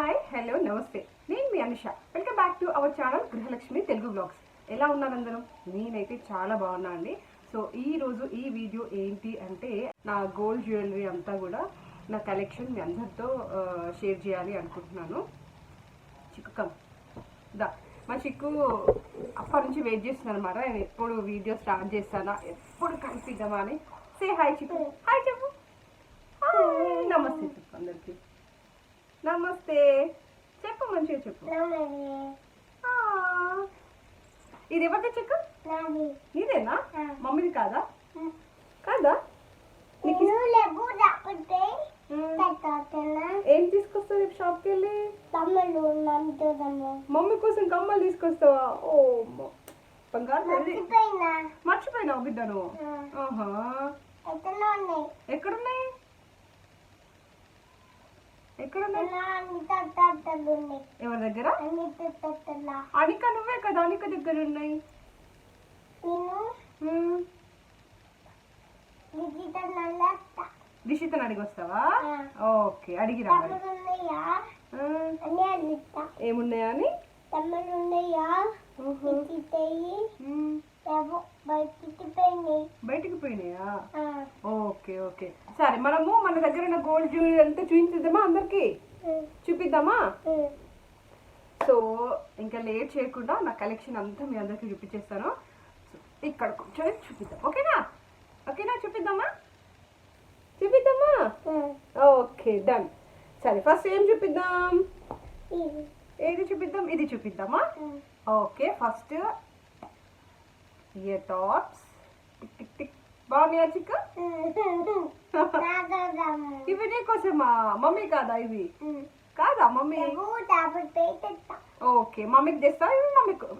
Hi hello నమస్తే, నేను మీ Anusha. Welcome back to our channel Gruhalakshmi Telugu blogs. ఎలా ఉన్నారు అందరూ? నేనైతే చాలా బాగున్నా అండి. సో ఈరోజు ఈ వీడియో ఏంటి అంటే, నా గోల్డ్ జ్యువెలరీ అంతా కూడా నా కలెక్షన్ మీ అందరితో షేర్ చేయాలి అనుకుంటున్నాను. చిక్కు దా మా చిక్కు అప్పటి నుంచి వెయిట్ చేస్తున్నాను అనమాట. నేను ఎప్పుడు వీడియో స్టార్ట్ చేస్తానా, ఎప్పుడు కనిపిద్దామా అని. సే హాయ్ చిక్కు. హాయ్ చెప్పు. నమస్తే చెప్పు అందరికి. నమస్తే చెప్పు, మంచిగా చెప్పు. ఇది ఎవరిది చిక్కు? నీదేనా? మమ్మీది కాదా? కాదా? ఏం తీసుకొస్తావు రేపు షాప్కి వెళ్ళి? మమ్మీ కోసం కమ్మలు తీసుకొస్తావా? ఓ బంగారు మర్చిపోయినావు బిడ్డను. ఎక్కడున్నాయి? ఎవరి దగ్గర? అనిక నువ్వే కదా, అనిక దగ్గర ఉన్నాయి. దిశితను అడిగి వస్తావా? ఓకే, అడిగి రా. ఏమున్నాయా అని? బయటికి పోయినాయా? ఓకే ఓకే సరే, మనము మన దగ్గర ఉన్న గోల్డ్ జ్యువెలరీ అంతా చూపించేద్దామా? అందరికి చూపిద్దామా? సో ఇంకా లేట్ చేయకుండా నా కలెక్షన్ అంతా మీ అందరికి చూపించేస్తాను. ఇక్కడ కొంచెం చూపిద్దాం. ఓకేనా? ఓకేనా? చూపిద్దామా? Okay done. సరే, ఫస్ట్ ఏం చూపిద్దాం? ఏది చూపిద్దాం? ఇది చూపిద్దామా? Okay, first ear tops. Tick tick tick. బాగున్నాయా చిక్క? ఇవి నీకోసమా? మమ్మీ కాదా ఇవి? కాదా మమ్మీ? ఓకే, మమ్మీకి తెస్తా.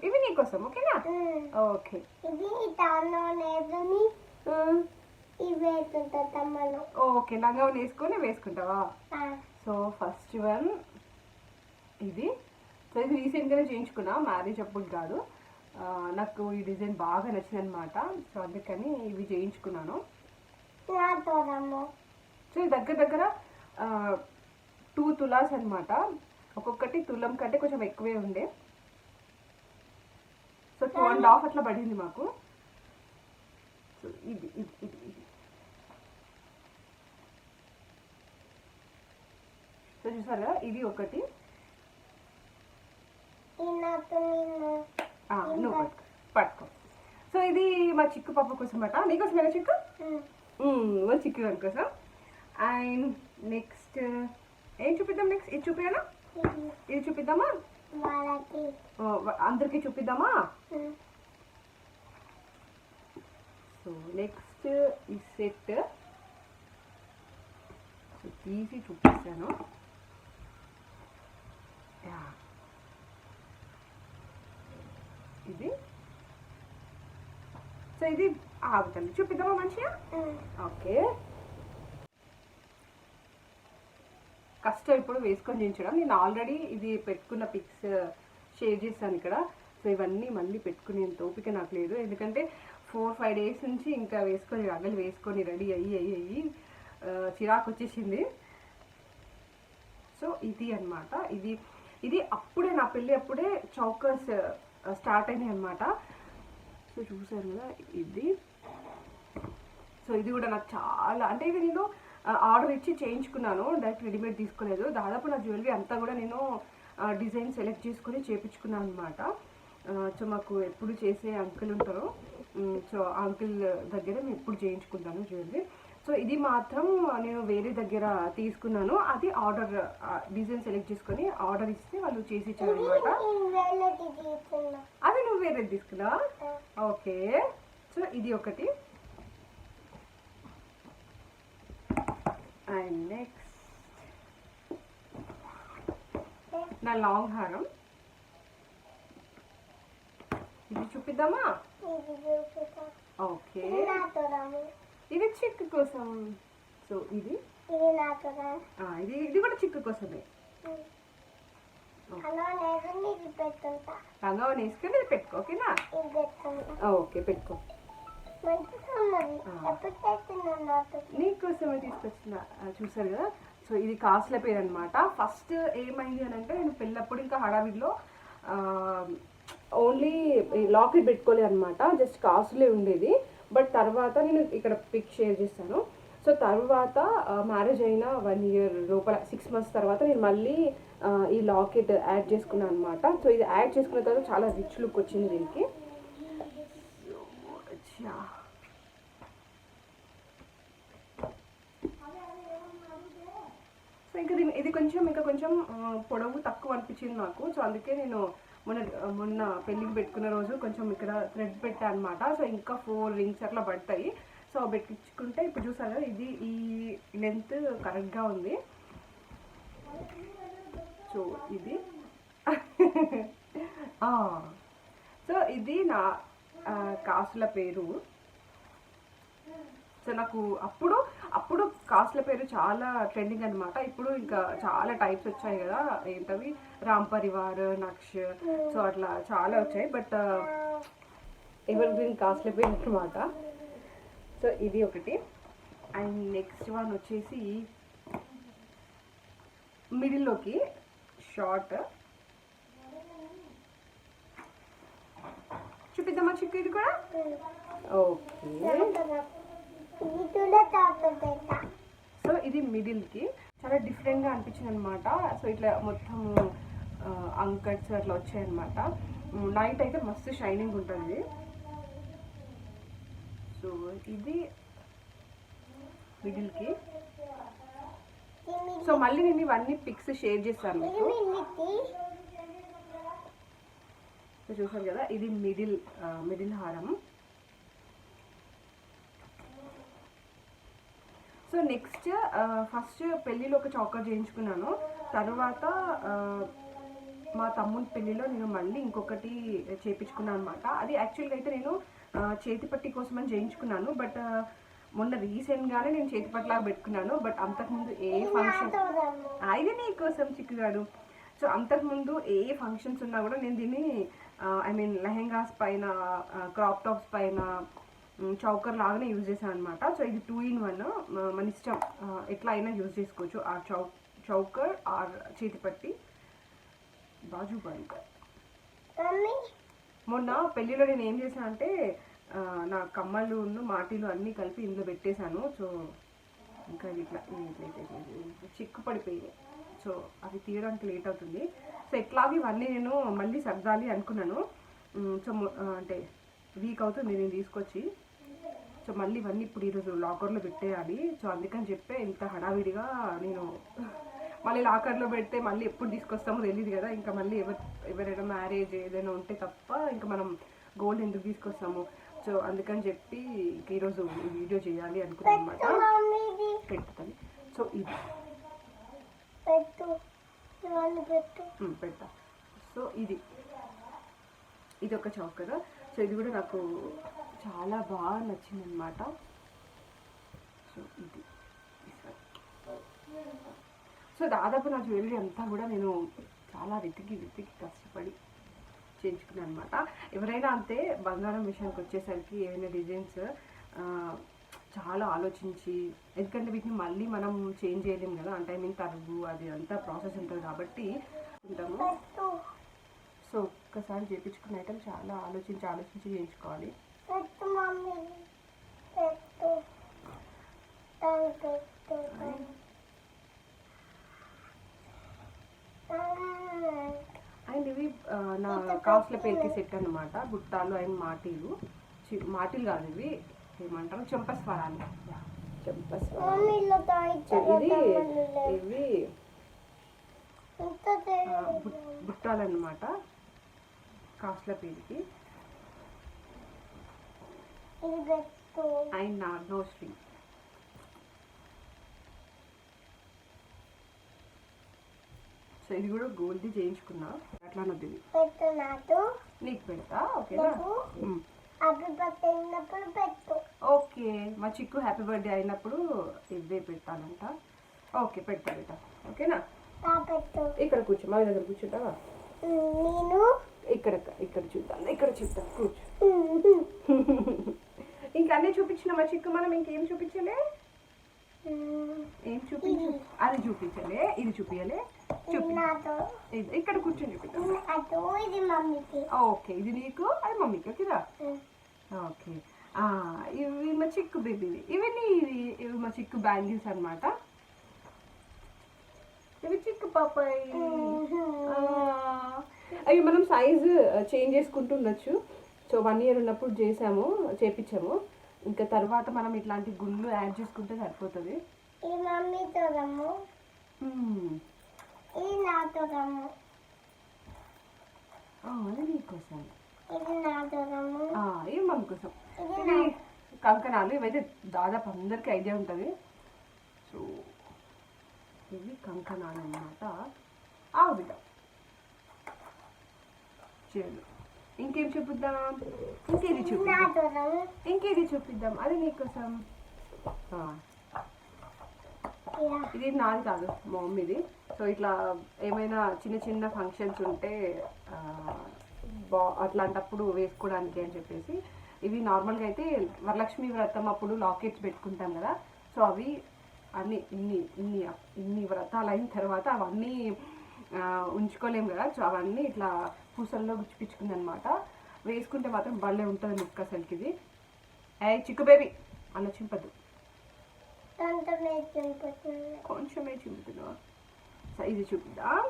ఇవి నీకోసం. ఓకేనా? ఓకే. ఓకే, లంగా వేసుకొని వేసుకుంటావా? సో ఫస్ట్ వన్ ఇది. సో ఇది రీసెంట్గానే చేయించుకున్నా, మ్యారేజ్ అప్పుడు కాదు. నాకు ఈ డిజైన్ బాగా నచ్చింది అనమాట. సో అందుకని ఇవి చేయించుకున్నాను. సో దగ్గర దగ్గర 2 తులాస్ అనమాట. ఒక్కొక్కటి తులం కంటే కొంచెం ఎక్కువే ఉండే. సో 2.5 అట్లా పడింది మాకు. సో ఇది ఇది ఇది ఇది సో చూసారా, ఇది ఒకటి. నువ్వు పట్టుకో. సో ఇది మా చిక్కు పాప కోసం అన్నమాట. నీకోసమేనా చిక్కు? మా చిక్కు గారి కోసం. అండ్ నెక్స్ట్ ఏం చూపిద్దాం? నెక్స్ట్ ఇది చూపించానా? ఇది చూపిద్దామా? అందరికి చూపిద్దామా? సో నెక్స్ట్ ఈ సెట్ తీసి చూపిస్తాను. ఇది సో ఇది ఆగుతుంది. చూపిద్దామా మంచిగా? ఓకే, కష్టం ఇప్పుడు వేసుకొని చూపించడం. నేను ఆల్రెడీ ఇది పెట్టుకున్న పిక్స్ షేర్ చేశాను ఇక్కడ. సో ఇవన్నీ మళ్ళీ పెట్టుకునేంత ఓపిక నాకు లేదు, ఎందుకంటే 4-5 డేస్ నుంచి ఇంకా వేసుకొని అగలు వేసుకొని రెడీ అయ్యి చిరాకు వచ్చేసింది. సో ఇది అన్నమాట. ఇది అప్పుడే నా పెళ్ళి అప్పుడే చౌకర్స్ స్టార్ట్ అయినాయి అనమాట. సో చూసాను కదా ఇది. సో ఇది కూడా నాకు చాలా, అంటే ఇది నేను ఆర్డర్ ఇచ్చి చేయించుకున్నాను, డైరెక్ట్ రెడీమేడ్ తీసుకోలేదు. దాదాపు నా జ్యువెలరీ అంతా కూడా నేను డిజైన్ సెలెక్ట్ చేసుకొని చేయించుకున్నాను అనమాట. సో మాకు ఎప్పుడు చేసే అంకుల్ ఉంటారు, సో అంకుల్ దగ్గర మేము ఎప్పుడు చేయించుకుంటాను జ్యువెలరీ. సో ఇది మాత్రం నేను వేరే దగ్గర తీసుకున్నాను. అది ఆర్డర్ డిజైన్ సెలెక్ట్ చేసుకొని ఆర్డర్ ఇస్తే వాళ్ళు చేసి ఇచ్చారు అనమాట. అది నువ్వు వేరేది తీసుకున్నా? ఓకే. సో ఇది ఒకటి. అండ్ నెక్స్ట్ నా లాంగ్ హారం. ఇది చూపిద్దామా? ఓకే, ఇది చిక్కు కోసం. సో ఇది కూడా చిక్కు కోసమే. రంగా వేసుకొని ఇది పెట్టుకో. ఓకేనా? ఓకే పెట్టుకో. నీకోసమే తీసుకొచ్చిన. చూసారు కదా, సో ఇది కాసుల పేరు అనమాట. ఫస్ట్ ఏమైంది అని అంటే నేను పెళ్ళప్పుడు ఇంకా హడావిడిలో ఓన్లీ లాకెట్ పెట్టుకోలేదు అనమాట, జస్ట్ కాసులే ఉండేది. బట్ తర్వాత నేను ఇక్కడ పిక్ షేర్ చేస్తాను. సో తర్వాత మ్యారేజ్ అయిన 1 year లోపల 6 months తర్వాత నేను మళ్ళీ ఈ లాకెట్ యాడ్ చేసుకున్నాను అనమాట. సో ఇది యాడ్ చేసుకున్న తర్వాత చాలా రిచ్ లుక్ వచ్చింది దీనికి. సో ఇంకా ఇది ఇంకా కొంచెం పొడవు తక్కువ అనిపించింది నాకు. సో అందుకే నేను మొన్న పెళ్ళికి పెట్టుకున్న రోజు కొంచెం ఇక్కడ థ్రెడ్ పెట్టా అనమాట. సో ఇంకా 4 rings అట్లా పడతాయి. సో పెట్టించుకుంటే ఇప్పుడు చూసారు కదా, ఇది ఈ లెంత్ కరెక్ట్గా ఉంది. సో ఇది సో ఇది నా కాసుల పేరు. సో నాకు అప్పుడు కాసుల పేరు చాలా ట్రెండింగ్ అనమాట. ఇప్పుడు ఇంకా చాలా టైప్స్ వచ్చాయి కదా, ఏంటవి రామ్ పరివార్, నక్ష, సో అట్లా చాలా వచ్చాయి. బట్ ఎవర్ గ్రీన్ కాసుల పేరు అనమాట. సో ఇది ఒకటి. అండ్ నెక్స్ట్ వన్ వచ్చేసి మిడిల్లోకి షార్ట్ చూపిద్దామా చిక్కు? ఇది కూడా ఓకే. సో ఇది మిడిల్కి చాలా డిఫరెంట్గా అనిపించింది అనమాట. సో ఇట్లా మొత్తం అంకట్స్ అట్లా వచ్చాయన్నమాట. నైట్ అయితే మస్తు షైనింగ్ ఉంటుంది. సో ఇది మిడిల్కి. సో మళ్ళీ నేను ఇవన్నీ పిక్స్ షేర్ చేస్తాను మీకు. సో చూసారు కదా, ఇది మిడిల్ హారం. సో నెక్స్ట్ ఫస్ట్ పెళ్ళిలో ఒక చౌకర్ చేయించుకున్నాను. తర్వాత మా తమ్ముని పెళ్ళిలో నేను మళ్ళీ ఇంకొకటి చేయించుకున్నాను అనమాట. అది యాక్చువల్గా అయితే నేను చేతిపట్టి కోసం అని చేయించుకున్నాను. బట్ మొన్న రీసెంట్గానే నేను చేతిపట్లాగా పెట్టుకున్నాను. బట్ అంతకుముందు ఏ ఫంక్షన్ అయితే నీ కోసం చిక్కుగాడు. సో అంతకుముందు ఏ ఫంక్షన్స్ ఉన్నా కూడా నేను దీన్ని ఐ మీన్ లెహెంగాస్ పైన, క్రాప్ టాప్స్ పైన చౌకర్ లాగానే యూజ్ చేశాను అనమాట. సో ఇది 2 in 1, మన ఇష్టం ఎట్లా అయినా యూజ్ చేసుకోవచ్చు. ఆ చౌకర్ ఆర్ చేతిపట్టి బాజు బంక్. మొన్న పెళ్ళిలో నేను ఏం చేశాను అంటే నా కమ్మలు మాటీలు అన్నీ కలిపి ఇందులో పెట్టేశాను. సో ఇంకా ఇట్లా చిక్కు పడిపోయింది. సో అవి తీయడానికి లేట్ అవుతుంది. సో ఎట్లాగే ఇవన్నీ నేను మళ్ళీ సర్దాలి అనుకున్నాను. సో అంటే వీక్ అవుతుంది నేను తీసుకొచ్చి. సో మళ్ళీ ఇవన్నీ ఇప్పుడు ఈరోజు లాకర్లో పెట్టేయాలి. సో అందుకని చెప్పే ఇంత హడావిడిగా నేను మళ్ళీ లాకర్లో పెడితే మళ్ళీ ఎప్పుడు తీసుకొస్తామో తెలియదు కదా. ఇంకా మళ్ళీ ఎవరైనా మ్యారేజ్ ఏదైనా ఉంటే తప్ప ఇంకా మనం గోల్డ్ ఎందుకు తీసుకొస్తాము. సో అందుకని చెప్పి ఈరోజు వీడియో చేయాలి అనుకున్నాను అనమాట. పెడతాను. సో ఇది పెడతా. సో ఇది ఒక చౌకర్. సో ఇది కూడా నాకు చాలా బాగా నచ్చింది అనమాట. సో ఇది సో దాదాపు నా జ్యువెలరీ అంతా కూడా నేను చాలా వెతికి కష్టపడి చేయించుకున్నాను అనమాట. ఎవరైనా అంతే, బంగారం విషయానికి వచ్చేసరికి ఏమైనా డిజైన్స్ చాలా ఆలోచించి, ఎందుకంటే వీటిని మళ్ళీ మనం చేంజ్ చేయలేము కదా, అంటే ఐ మీన్ తరుగు అది అంతా ప్రాసెస్ ఉంటుంది కాబట్టి ఉంటాము. సో ఒక్కసారి చేయించుకున్న ఐటమ్ చాలా ఆలోచించి చేయించుకోవాలి. అండ్ ఇవి నా కాసుల పేరుకి సెట్ అనమాట. బుట్టాలు అండ్ మాటీలు కాదు, ఇవి ఏమంటారు, చెంపస్వరాలు. ఇవి బుట్టాలు అన్నమాట కాసుల పేరుకి. And నార్నో string. సో ఇది కూడా గోల్డ్ చేయించుకున్నా. అట్లా నొద్ది నీకు పెడతా, ఓకేనా? ఓకే, మా చిక్కు హ్యాపీ బర్త్డే అయినప్పుడు ఇవే పెడతానంట. ఓకే పెడతా బేటా, ఓకేనా? ఇక్కడ కూర్చో, మా దగ్గర కూర్చుంటావా? ఇక్కడ చూద్దాం కూర్చో. ఇంకా అన్నీ చూపించిన మా చిక్కు, మనం ఇంకేం చూపించలే. ఏం చూపించు, అది చూపించలే, ఇది చూపించలే, ఇక్కడ కూర్చొని చూపిద్దాం. ఓకే, ఇది నీకు, అది మమ్మీకి. ఓకేరా? ఓకే. ఇవి మా చిక్కు బేబీవి, ఇవి మా చిక్కు బ్యాంగిల్స్ అనమాట. ఇవి చిక్కు పాపాయి. అవి మనం సైజు చేంజ్ చేసుకుంటూ ఉండొచ్చు. సో 1 year ఉన్నప్పుడు చేపించాము. ఇంకా తర్వాత మనం ఇట్లాంటి గుళ్ళు యాడ్ చేసుకుంటే సరిపోతుంది. అది నీకోసం, ఇవి మమ్మీ కోసం. ఇవి కంకణాలు. ఇవైతే దాదాపు అందరికీ ఐడియా ఉంటుంది. సో ఇవి కంకణాలు అన్నమాట. బిడ్డ చేయాలి. ఇంకేం చూపిద్దాం? ఇంకేది చూపిద్దాం? అది నీకోసం. ఇది నాది కాదు, మా మమ్మీది. సో ఇట్లా ఏమైనా చిన్న చిన్న ఫంక్షన్స్ ఉంటే అట్లాంటప్పుడు వేసుకోవడానికి అని చెప్పేసి ఇవి నార్మల్గా అయితే వరలక్ష్మి వ్రతం అప్పుడు లాకెట్స్ పెట్టుకుంటాం కదా. సో అవి అన్ని ఇన్ని వ్రతాలు అయిన తర్వాత అవన్నీ ఉంచుకోలేము కదా. సో అవన్నీ ఇట్లా పూసల్లో గుచ్చిపించుకుంది అనమాట. వేసుకుంటే మాత్రం భలే ఉంటుంది లుక్ అసలుకి. ఇది చిక్కు బేబీ అలా చింపద్దు, కొంచెమే చింపుతున్నా. సో ఇది చూపిద్దాం.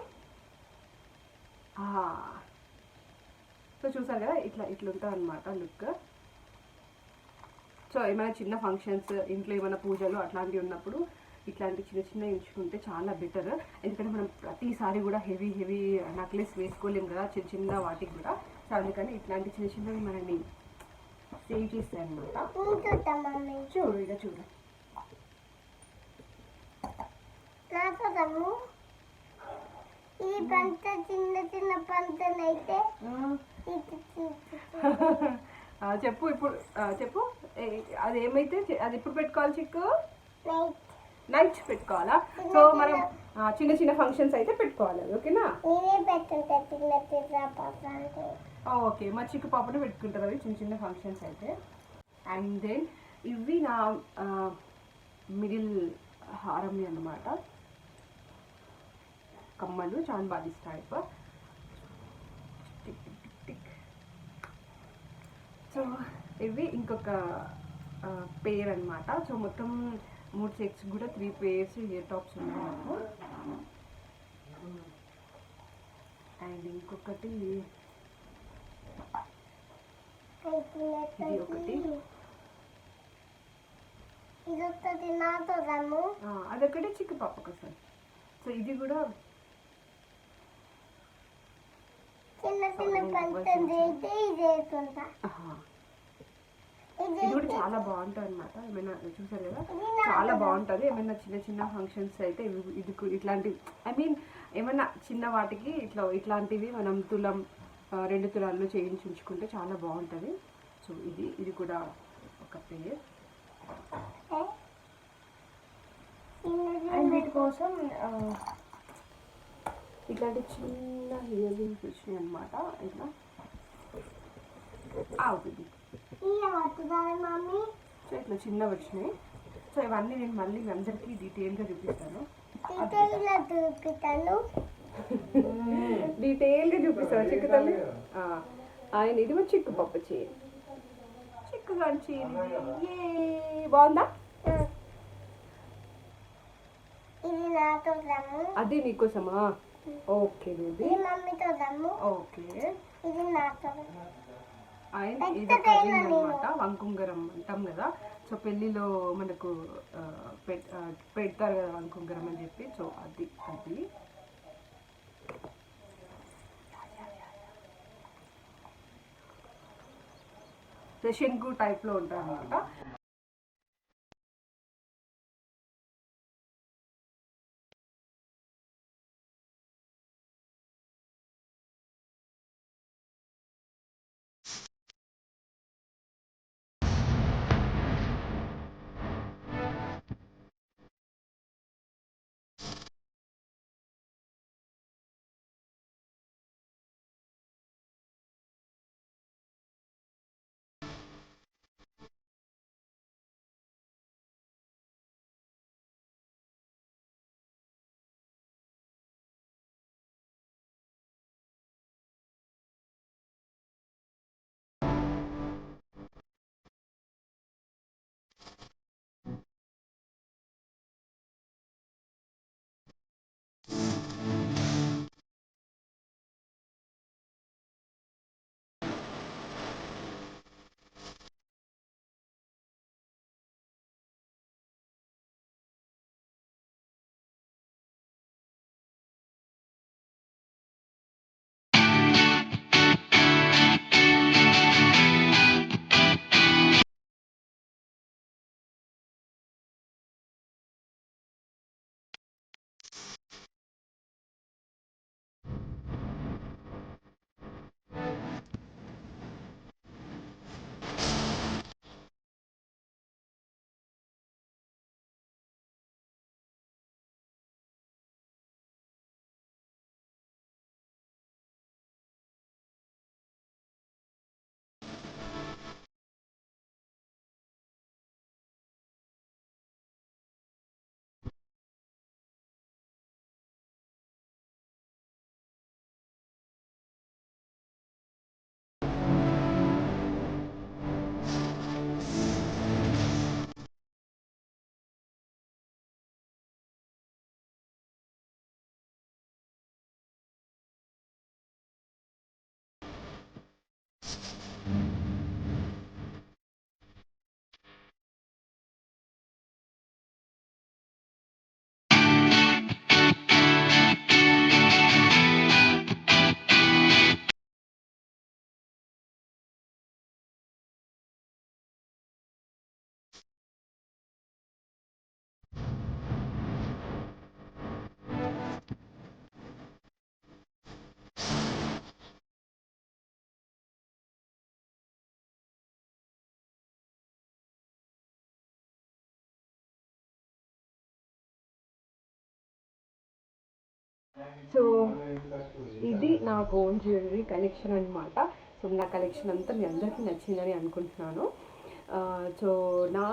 సో చూసారు కదా, ఇట్లా ఉంటుంది అనమాట లుక్. సో ఏమైనా చిన్న ఫంక్షన్స్, ఇంట్లో ఏమైనా పూజలు అట్లాంటివి ఉన్నప్పుడు ఇట్లాంటి చిన్న చిన్న ఎంచుకుంటే చాలా బెటర్. ఎందుకంటే మనం ప్రతిసారి కూడా హెవీ నెక్లెస్ వేసుకోలేము కదా, చిన్న వాటికి కూడా. సో అందుకని ఇట్లాంటి చిన్న చిన్నవి మనల్ని సేవ్ చేస్తాయి అనమాట. చూడు, ఇక చూడు. ఈ పంట చిన్న పంటనైతే చెప్పు ఇప్పుడు, చెప్పు. అది ఏమైతే అది ఇప్పుడు పెట్టుకోవాలి చిక్కు? నైట్ పెట్టుకోవాలా? సో మనం చిన్న ఫంక్షన్స్ అయితే పెట్టుకోవాలి. ఓకేనా? ఓకే, మా చిక్కు పాపను పెట్టుకుంటారు అవి చిన్న ఫంక్షన్స్ అయితే. అండ్ దెన్ ఇవి నా మిడిల్ హారం అన్నమాట. కమ్మలు చాన్బాదీస్ టైప్. సో ఇవి ఇంకొక పేర్ అనమాట. సో మొత్తం 3 సెట్స్ కూడా 3 pairs ఇయర్ టాప్స్ ఉన్నాయి నాకు. అండ్ ఇంకొకటి ఇది ఒకటి, అదొకటి చిక్కు పాప కోసం. సో ఇది కూడా ఇది కూడా చాలా బాగుంటుంది అనమాట. ఏమైనా చూసారు కదా, చాలా బాగుంటుంది. ఏమైనా చిన్న ఫంక్షన్స్ అయితే ఇది ఇట్లాంటివి, ఐ మీన్ ఏమైనా చిన్న వాటికి ఇట్లాంటివి మనం 2 తులాల్లో చేయించి ఉంచుకుంటే చాలా బాగుంటుంది. సో ఇది కూడా ఒక పేర్. అండ్ వీటి కోసం ఇట్లాంటి చిన్న ఇయర్ రింగ్స్ వచ్చినాయి అనమాట. ఇట్లా అవుతుంది. సో ఇట్లా చిన్నవి వచ్చినాయి. సో ఇవన్నీ నేను మళ్ళీ అందరికీ డీటెయిల్గా చూపిస్తాను. డీటెయిల్గా చూపిస్తాను చిక్కు తల్లి. ఆయన ఇది మా చిక్కు పప్పు చీర, చిక్కు గారి చీర. బాగుందా? అది నీకోసమా? Okay baby, okay. అండ్ ఇది ఒక రింగ్ అనమాట, వంకుంగరం అంటాం కదా. సో పెళ్ళిలో మనకు పెడతారు కదా వంకుంగరం అని చెప్పి. సో అది శంకు టైప్లో ఉంటుంది అనమాట. సో ఇది నా గోల్డ్ జ్యువెలరీ కలెక్షన్ అనమాట. సో నా కలెక్షన్ అంతా మీ అందరికీ నచ్చిందని అనుకుంటున్నాను. సో నా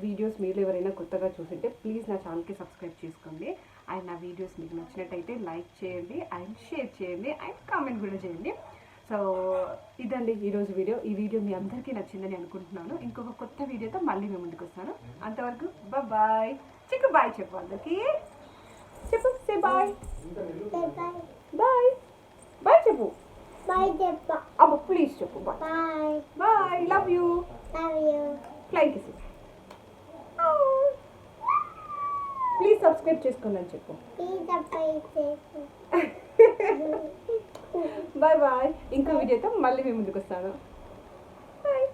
వీడియోస్ మీరు ఎవరైనా కొత్తగా చూసింటే ప్లీజ్ నా ఛానల్కి సబ్స్క్రైబ్ చేసుకోండి. అండ్ నా వీడియోస్ మీకు నచ్చినట్టయితే లైక్ చేయండి అండ్ షేర్ చేయండి అండ్ కామెంట్ కూడా చేయండి. సో ఇదండి ఈరోజు వీడియో. ఈ వీడియో మీ అందరికీ నచ్చిందని అనుకుంటున్నాను. ఇంకొక కొత్త వీడియోతో మళ్ళీ మేము ముందుకు వస్తాను. అంతవరకు బాయ్. చిక్కు బాయ్ చెప్పు అందరికి. చెప్పు సే బాయ్. బాయ్ బాయ్ చెప్పు. బాయ్ చెప్ప. అబ్బా ప్లీజ్ చెప్పు bye. Bye bye. Love you. Love you. Flying kiss. Please subscribe చేసుకోండి అని చెప్పు. ప్లీజ్ సబ్స్క్రైబ్ చేసుకో. Bye bye. ఇంకో వీడియోతో మళ్ళీ మేము ముందుకు వస్తాను. బాయ్.